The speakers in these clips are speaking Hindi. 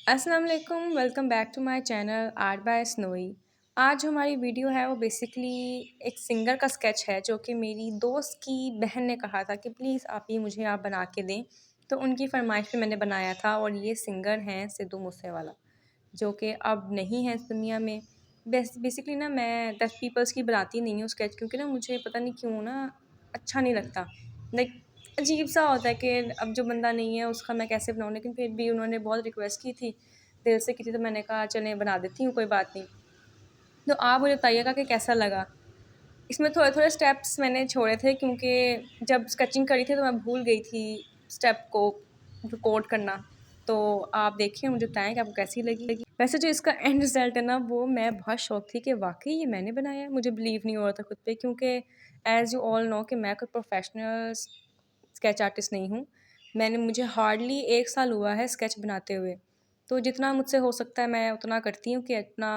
अस्सलाम वालेकुम, welcome back to my channel art by Snowy. आज जो हमारी वीडियो है वो बेसिकली एक सिंगर का स्केच है जो कि मेरी दोस्त की बहन ने कहा था कि प्लीज़ आप ये मुझे आप बना के दें। तो उनकी फरमाइश पे मैंने बनाया था और ये सिंगर हैं सिद्धू मूसेवाला, जो कि अब नहीं है इस दुनिया में। बेसिकली ना मैं डेफ पीपल्स की बनाती नहीं हूँ स्केच, क्योंकि ना मुझे पता नहीं क्यों ना अच्छा नहीं लगता। लाइक अजीब सा होता है कि अब जो बंदा नहीं है उसका मैं कैसे बनाऊँ, लेकिन फिर भी उन्होंने बहुत रिक्वेस्ट की थी, दिल से की थी, तो मैंने कहा चलें बना देती हूँ, कोई बात नहीं। तो आप मुझे बताइएगा कि कैसा लगा। इसमें थोड़े-थोड़े स्टेप्स मैंने छोड़े थे, क्योंकि जब स्केचिंग करी थी तो मैं भूल गई थी स्टेप को रिकॉर्ड करना। तो आप देखिए, मुझे बताएँ कि आपको कैसी लगी। वैसे जो इसका एंड रिज़ल्ट है ना, वो मैं बहुत शॉक थी कि वाक़ई ये मैंने बनाया है। मुझे बिलीव नहीं हो रहा था खुद पे, क्योंकि एज़ यू ऑल नो कि मैं कोई प्रोफ़ेशनल स्केच आर्टिस्ट नहीं हूँ। मुझे हार्डली 1 साल हुआ है स्केच बनाते हुए। तो जितना मुझसे हो सकता है मैं उतना करती हूँ कि अपना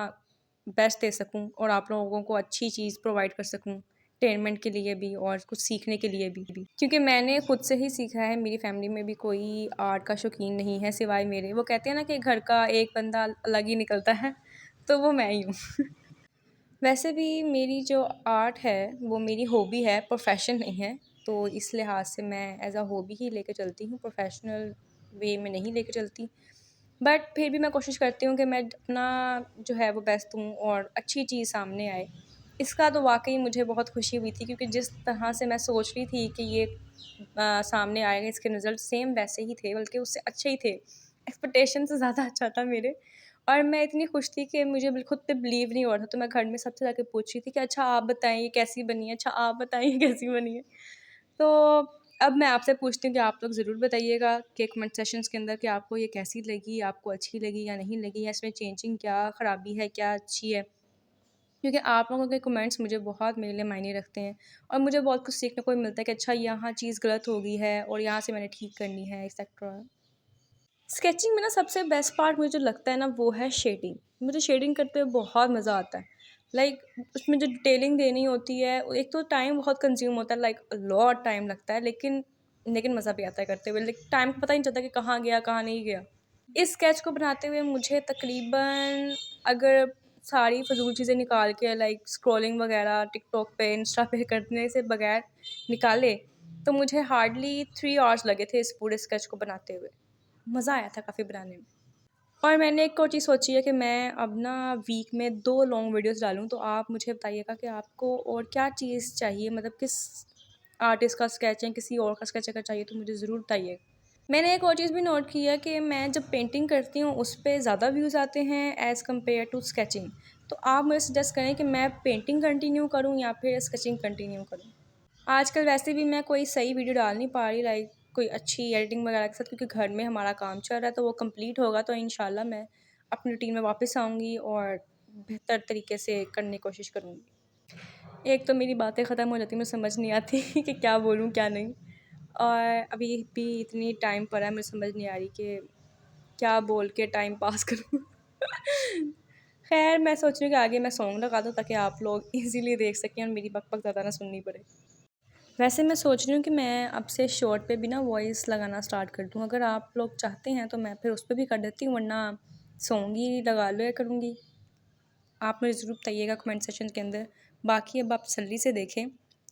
बेस्ट दे सकूँ और आप लोगों को अच्छी चीज़ प्रोवाइड कर सकूँ, एंटरटेनमेंट के लिए भी और कुछ सीखने के लिए भी। क्योंकि मैंने खुद से ही सीखा है, मेरी फैमिली में भी कोई आर्ट का शौकीन नहीं है सिवाय मेरे। वो कहते हैं ना कि घर का एक बंदा अलग ही निकलता है, तो वो मैं ही हूँ। वैसे भी मेरी जो आर्ट है वो मेरी हॉबी है, प्रोफ़ेशन नहीं है। तो इस लिहाज से मैं एज़ अ हॉबी ही लेके चलती हूँ, प्रोफ़ेशनल वे में नहीं लेके चलती। बट फिर भी मैं कोशिश करती हूँ कि मैं अपना जो है वो बेस्ट दूँ और अच्छी चीज़ सामने आए। इसका तो वाक़ई मुझे बहुत खुशी हुई थी, क्योंकि जिस तरह से मैं सोच रही थी कि ये सामने आएगा, इसके रिज़ल्ट सेम वैसे ही थे, बल्कि उससे अच्छे ही थे। एक्सपेक्टेशन से ज़्यादा अच्छा था मेरे। और मैं इतनी खुश थी कि मुझे खुद पे बिलीव नहीं हो रहा था। तो मैं घर में सबसे जाके पूछ रही थी कि अच्छा आप बताएँ ये कैसी बनी है? अच्छा आप बताएँ ये कैसी बनी है? तो अब मैं आपसे पूछती हूँ कि आप लोग ज़रूर बताइएगा कि कमेंट सेशंस के अंदर कि आपको ये कैसी लगी, आपको अच्छी लगी या नहीं लगी, या इसमें चेंजिंग क्या ख़राबी है, क्या अच्छी है? क्योंकि आप लोगों के कमेंट्स मुझे बहुत मेरे लिए मायने रखते हैं और मुझे बहुत कुछ सीखने को भी मिलता है कि अच्छा यहाँ चीज़ गलत हो गई है और यहाँ से मैंने ठीक करनी है, एक्सेट्रा। स्केचिंग में ना सबसे बेस्ट पार्ट मुझे जो लगता है ना वो है शेडिंग। मुझे शेडिंग करते हुए बहुत मज़ा आता है। लाइक उसमें जो डिटेलिंग देनी होती है, एक तो टाइम बहुत कंज्यूम होता है, लाइक लॉट टाइम लगता है, लेकिन मज़ा भी आता है करते हुए। लेकिन टाइम का पता ही नहीं चलता कि कहाँ गया कहाँ नहीं गया। इस स्केच को बनाते हुए मुझे तकरीबन, अगर सारी फ़िज़ूल चीज़ें निकाल के लाइक स्क्रॉलिंग वगैरह टिकटॉक पे, इंस्टा पे करने से बगैर निकाले, तो मुझे हार्डली 3 आवर्स लगे थे इस पूरे स्केच को बनाते हुए। मज़ा आया था काफ़ी बनाने में। और मैंने एक और चीज़ सोची है कि मैं अब ना वीक में 2 लॉन्ग वीडियोज़ डालूँ, तो आप मुझे बताइएगा कि आपको और क्या चीज़ चाहिए, मतलब किस आर्टिस्ट का स्केच है, किसी और का स्केच अगर चाहिए तो मुझे ज़रूर बताइएगा। मैंने एक और चीज़ भी नोट की है कि मैं जब पेंटिंग करती हूँ उस पे ज़्यादा व्यूज़ आते हैं एज़ कम्पेयर टू स्केचिंग। तो आप मुझे सजेस्ट करें कि मैं पेंटिंग कंटिन्यू करूँ या फिर स्केचिंग कंटिन्यू करूँ? आजकल वैसे भी मैं कोई सही वीडियो डाल नहीं पा रही, लाइक कोई अच्छी एडिटिंग वगैरह के साथ, क्योंकि घर में हमारा काम चल रहा है। तो वो कंप्लीट होगा तो इंशाल्लाह मैं अपनी रूटीन में वापस आऊँगी और बेहतर तरीके से करने की कोशिश करूँगी। एक तो मेरी बातें ख़त्म हो जाती हैं, मुझे समझ नहीं आती कि क्या बोलूँ क्या नहीं। और अभी भी इतनी टाइम पड़ा है, मुझे समझ नहीं आ रही कि क्या बोल के टाइम पास करूँ। खैर मैं सोच रही हूँ कि आगे मैं सॉन्ग लगा दूँ ताकि आप लोग ईज़िली देख सकें और मेरी बक-बक ज़्यादा ना सुननी पड़े। वैसे मैं सोच रही हूँ कि मैं अब से शॉर्ट पे भी ना वॉइस लगाना स्टार्ट कर दूँ। अगर आप लोग चाहते हैं तो मैं फिर उस पे भी कर देती हूँ, वरना सॉन्ग ही लगा लिया करूँगी। आप मुझे ज़रूर बताइएगा कमेंट सेक्शन के अंदर। बाकी अब आप तसल्ली से देखें,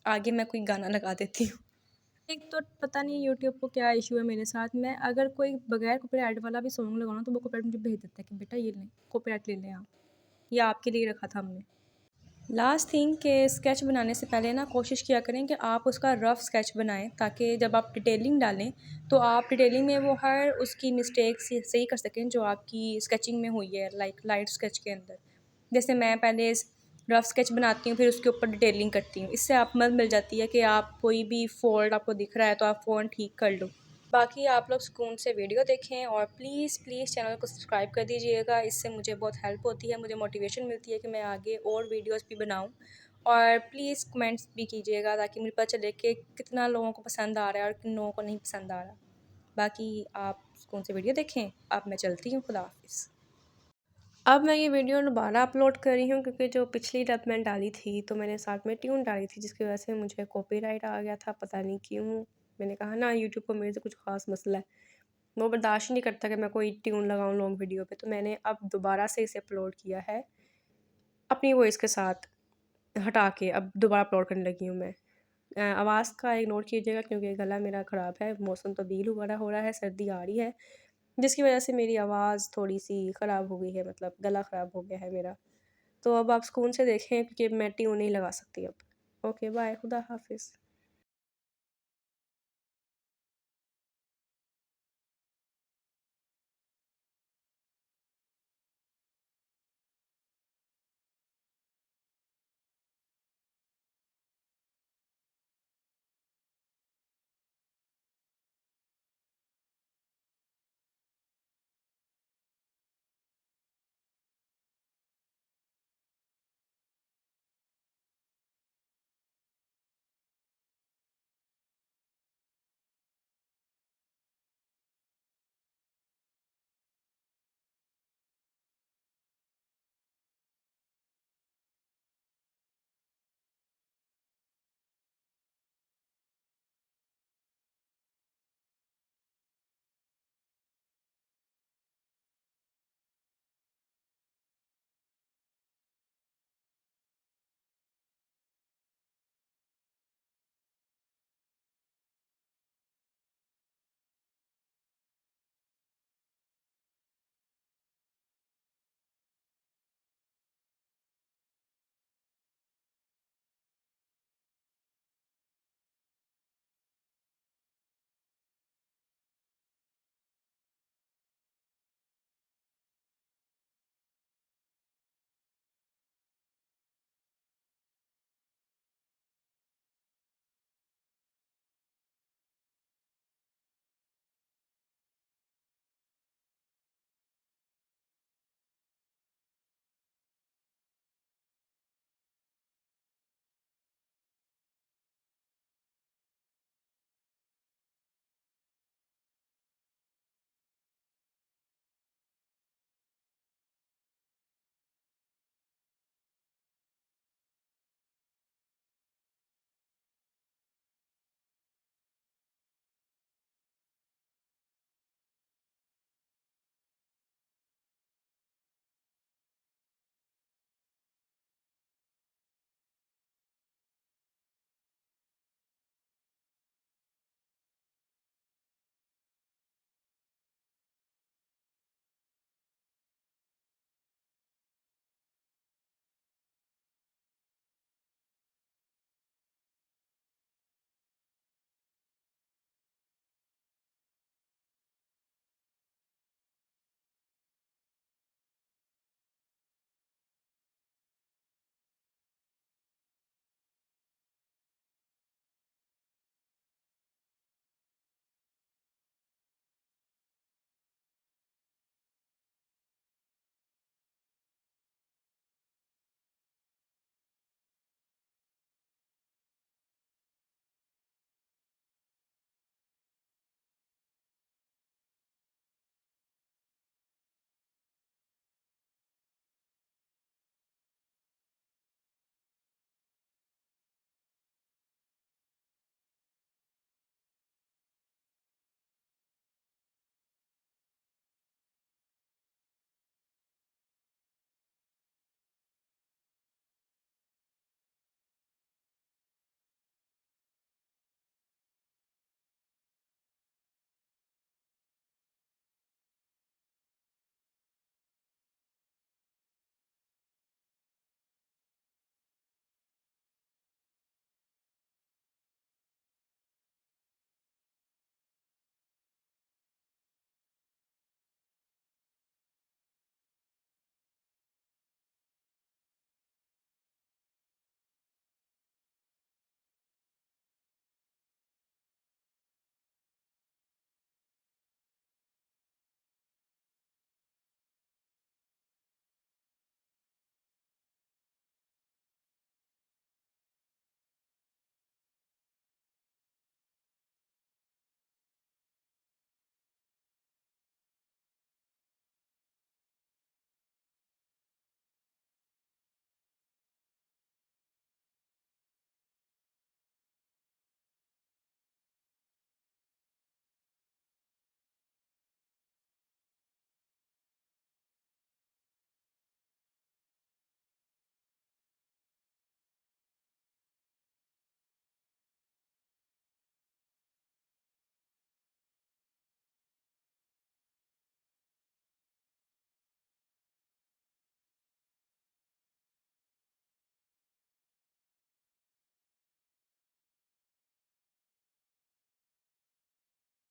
आगे मैं कोई गाना लगा देती हूँ। एक तो पता नहीं यूट्यूब को क्या इश्यू है मेरे साथ, मैं अगर कोई बगैर कॉपीराइट वाला भी सॉन्ग लगाऊँ ना तो वो कॉपीराइट मुझे भेज देता है कि बेटा ये लें, कॉपीराइट ले लें आप, ये आपके लिए रखा था हमने। लास्ट थिंग के स्केच बनाने से पहले ना कोशिश किया करें कि आप उसका रफ़ स्केच बनाएं, ताकि जब आप डिटेलिंग डालें तो आप डिटेलिंग में वो हर उसकी मिस्टेक सही कर सकें जो आपकी स्केचिंग में हुई है, लाइक लाइट स्केच के अंदर। जैसे मैं पहले रफ़ स्केच बनाती हूँ, फिर उसके ऊपर डिटेलिंग करती हूँ। इससे आप मदद मिल जाती है कि आप कोई भी फ़ॉल्ट आपको दिख रहा है तो आप फ़ौरन ठीक कर लो। बाकी आप लोग सुकून से वीडियो देखें और प्लीज़ प्लीज़ चैनल को सब्सक्राइब कर दीजिएगा। इससे मुझे बहुत हेल्प होती है, मुझे मोटिवेशन मिलती है कि मैं आगे और वीडियोस भी बनाऊं। और प्लीज़ कमेंट्स भी कीजिएगा ताकि मुझे पता चले कि कितना लोगों को पसंद आ रहा है और किन लोगों को नहीं पसंद आ रहा। बाकी आप सुकून से वीडियो देखें। अब मैं चलती हूँ, खुदा हाफिज़। अब मैं ये वीडियो दोबारा अपलोड कर रही हूँ, क्योंकि जो पिछली जब मैंने डाली थी तो मैंने साथ में ट्यून डाली थी, जिसकी वजह से मुझे कॉपीराइट आ गया था, पता नहीं क्यों। मैंने कहा ना यूट्यूब को मेरे से कुछ ख़ास मसला है। वो बर्दाश्त ही नहीं करता कि मैं कोई ट्यून लगाऊँ लॉन्ग वीडियो पे, तो मैंने अब दोबारा से इसे अपलोड किया है अपनी वॉइस के साथ हटा के, अब दोबारा अपलोड करने लगी हूँ मैं। आवाज़ का इग्नोर कीजिएगा क्योंकि गला मेरा ख़राब है, मौसम तब्दील वगैरह हो रहा है, सर्दी आ रही है, जिसकी वजह से मेरी आवाज़ थोड़ी-सी ख़राब हो गई है, मतलब गला ख़राब हो गया है मेरा। तो अब आप सुकून से देखें क्योंकि मैं ट्यून नहीं लगा सकती अब। ओके बाय, खुदा हाफ़िज़।